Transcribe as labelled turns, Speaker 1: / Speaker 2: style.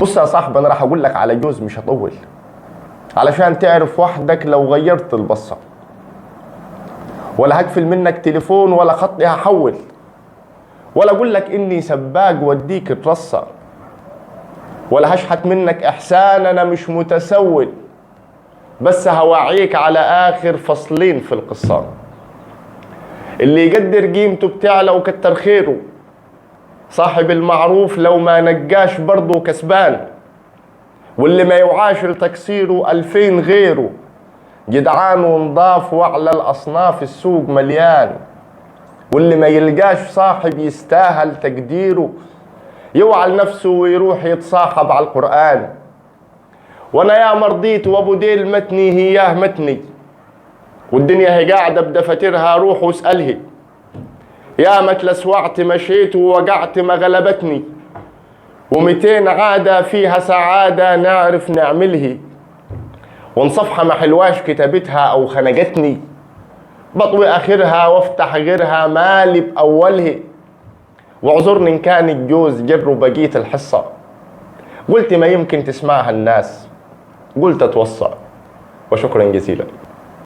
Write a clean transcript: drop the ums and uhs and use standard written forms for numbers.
Speaker 1: بص يا صاحبي، انا راح اقول لك على جوز مش هطول، علشان تعرف وحدك لو غيرت البصة. ولا هقفل منك تليفون ولا خطي هحول، ولا اقول لك اني سباق وديك الرصة، ولا هشحت منك احسان انا مش متسول. بس هوعيك على اخر فصلين في القصة. اللي يقدر قيمته بتعلى وكتر خيره، صاحب المعروف لو ما نجاش برضه كسبان، واللي ما يوعاش لتكسيره 2000 غيره. جدعان ونضاف وعلى الأصناف السوق مليان، واللي ما يلقاش صاحب يستاهل تقديره يوعى لنفسه ويروح يتصاحب على القرآن. وانا يا مرضيت وابو ديل متني هياه متني، والدنيا هي قاعدة بدفاترها روح واسأله. يا ما تلسوعت مشيت ووقعت ما غلبتني، و200 عادة فيها سعادة نعرف نعمله. وان صفحة ما حلواش كتابتها او خنقتني، بطوي اخرها وافتح غيرها مالي باولها. واعذرني ان كان الجوز جر بقية الحصة، قلت ما يمكن تسمعها الناس، قلت اتوصى. وشكرا جزيلا.